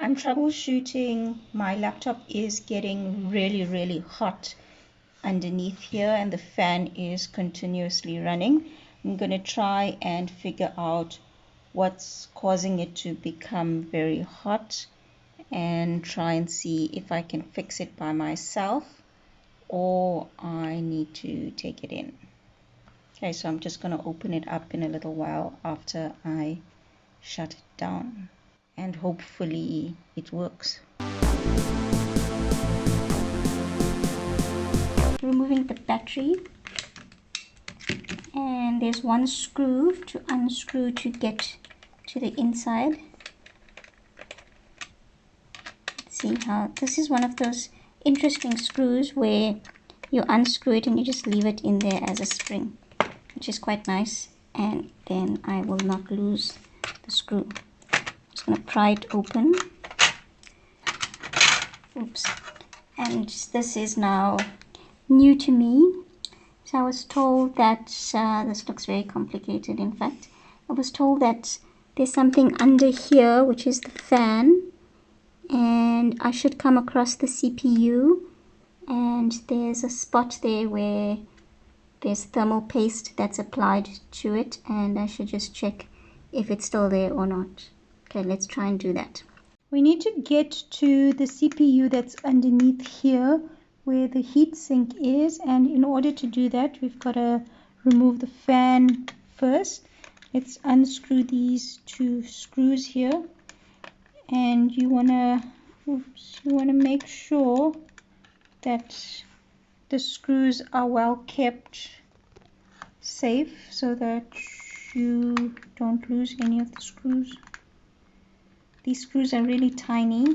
I'm troubleshooting. My laptop is getting really hot underneath here and the fan is continuously running. I'm going to try and figure out what's causing it to become very hot and try and see if I can fix it by myself or I need to take it in. Okay, so I'm just going to open it up in a little while after I shut it down and hopefully it works. Removing the battery, and there's one screw to unscrew to get to the inside. Let's see how this is one of those interesting screws where you unscrew it and you just leave it in there as a spring, which is quite nice, and then I will not lose the screw. I'm just going to pry it open. Oops. And this is now new to me. So I was told that this looks very complicated. In fact, I was told that there's something under here which is the fan, and I should come across the CPU, and there's a spot there where there's thermal paste that's applied to it, and I should just check if it's still there or not. Okay, let's try and do that. We need to get to the CPU that's underneath here where the heatsink is, and in order to do that we've got to remove the fan first. Let's unscrew these two screws here, and you want to make sure that the screws are well kept safe so that you don't lose any of the screws. These screws are really tiny,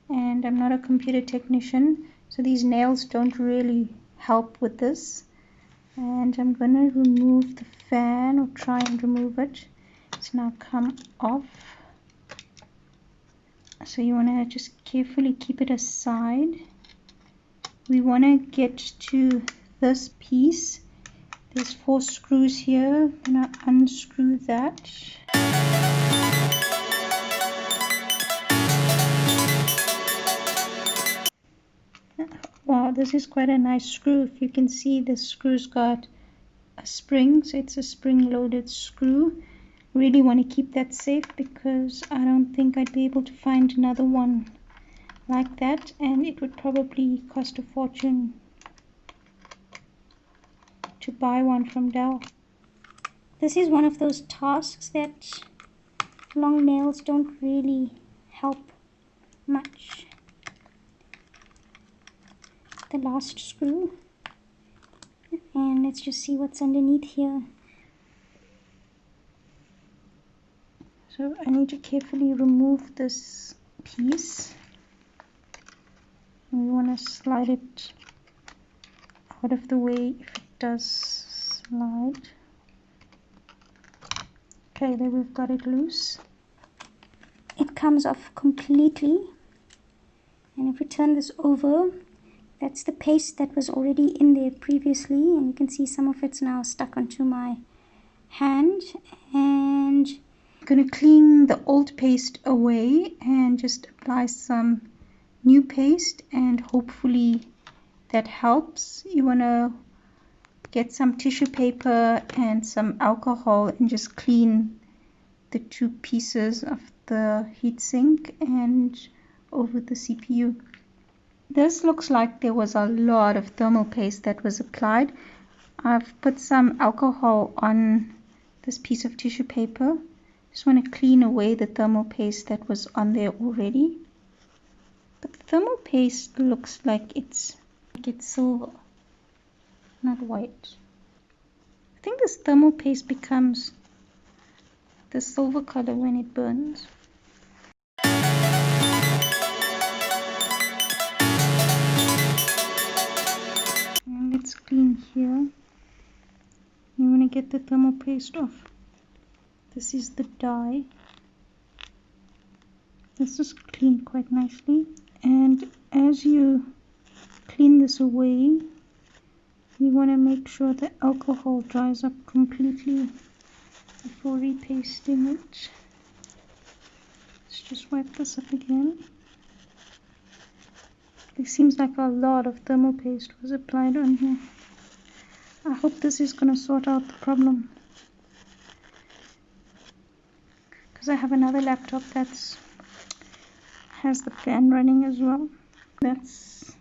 and I'm not a computer technician, so these nails don't really help with this. And I'm gonna remove the fan, or try and remove it. It's now come off, so you want to just carefully keep it aside. We want to get to this piece. There's 4 screws here. I'm gonna unscrew that. Wow, this is quite a nice screw. If you can see, the screw's got a spring, so it's a spring-loaded screw. Really want to keep that safe because I don't think I'd be able to find another one like that, and it would probably cost a fortune to buy one from Dell. This is one of those tasks that long nails don't really help much. The last screw, and let's just see what's underneath here. So I need to carefully remove this piece. We want to slide it out of the way if it does slide. Okay, there we've got it loose. It comes off completely, and if we turn this over, that's the paste that was already in there previously, and you can see some of it's now stuck onto my hand. And I'm going to clean the old paste away and just apply some new paste, and hopefully that helps. You want to get some tissue paper and some alcohol and just clean the 2 pieces of the heatsink and over the CPU. This looks like there was a lot of thermal paste that was applied. I've put some alcohol on this piece of tissue paper. Just want to clean away the thermal paste that was on there already. But the thermal paste looks like it's silver, not white. I think this thermal paste becomes the silver color when it burns. And let's clean here. You want to get the thermal paste off. This is the dye. This is cleaned quite nicely, and as you clean this away, you want to make sure the alcohol dries up completely before repasting it. Let's just wipe this up again. It seems like a lot of thermal paste was applied on here. I hope this is going to sort out the problem, because I have another laptop that's has the fan running as well. That's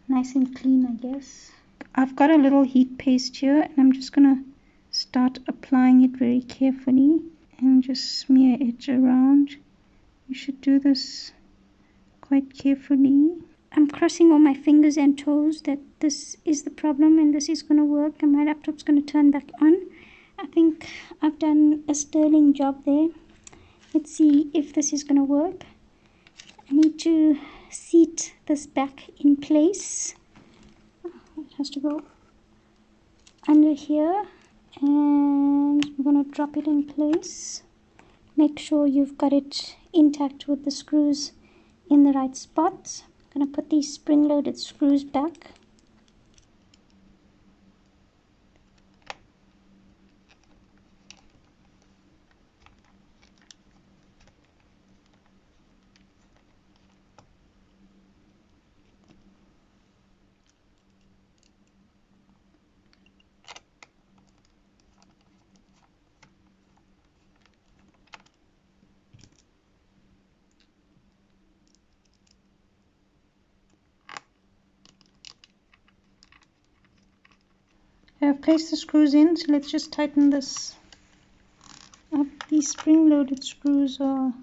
nice and clean, I guess. I've got a little heat paste here, and I'm just going to start applying it very carefully and just smear it around. You should do this quite carefully. I'm crossing all my fingers and toes that this is the problem and this is going to work and my laptop's going to turn back on. I think I've done a sterling job there. Let's see if this is going to work. I need to seat this back in place. It has to go under here, and we're going to drop it in place. Make sure you've got it intact with the screws in the right spot. I'm going to put these spring-loaded screws back. I've placed the screws in, so let's just tighten this up. These spring-loaded screws are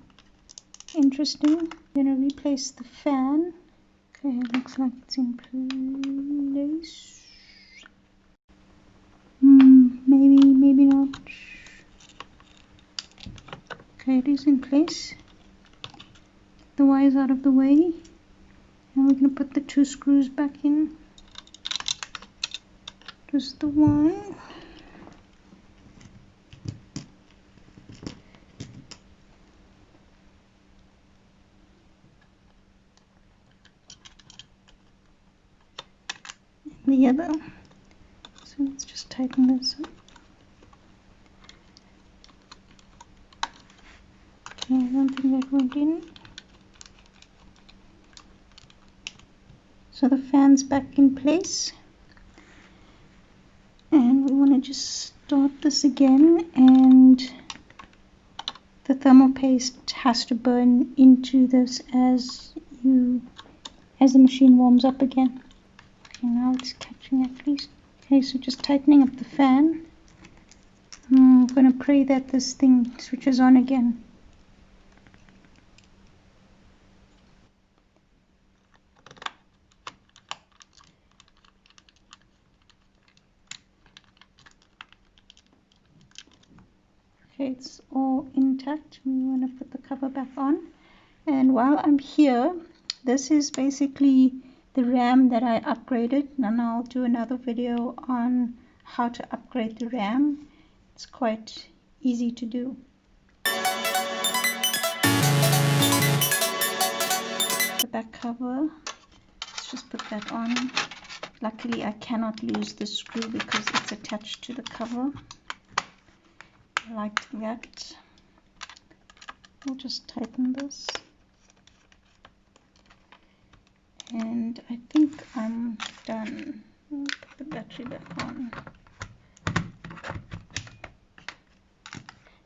interesting. I'm going to replace the fan. Okay, it looks like it's in place. Maybe not. Okay, it is in place. The wires out of the way. And we're going to put the two screws back in. Just the one. And the other. So let's just tighten this up. Okay, I don't think that went in. So the fan's back in place. And we want to just start this again, and the thermal paste has to burn into this as the machine warms up again. Okay, now it's catching at least. Okay, so just tightening up the fan. I'm going to pray that this thing switches on again. Okay, it's all intact. We want to put the cover back on. And while I'm here, this is basically the RAM that I upgraded, and I'll do another video on how to upgrade the RAM. It's quite easy to do. The back cover, let's just put that on. Luckily I cannot lose the screw because it's attached to the cover. Like that. We'll just tighten this. And I think I'm done. I'll put the battery back on.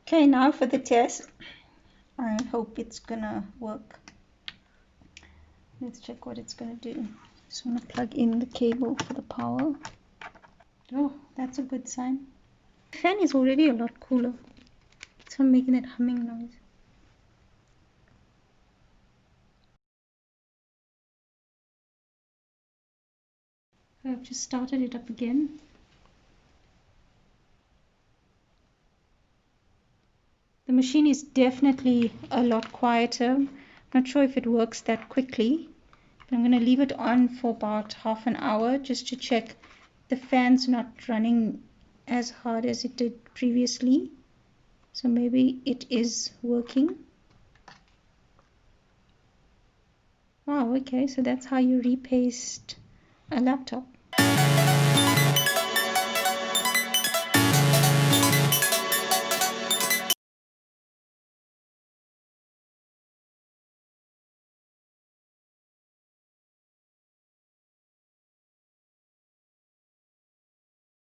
Okay, now for the test. I hope it's gonna work. Let's check what it's gonna do. Just want to plug in the cable for the power. Oh, that's a good sign. The fan is already a lot cooler. So I'm making that humming noise. I've just started it up again. The machine is definitely a lot quieter. I'm not sure if it works that quickly. But I'm going to leave it on for about half an hour just to check the fan's not running as hard as it did previously. So maybe it is working. Wow, okay, so that's how you repaste a laptop.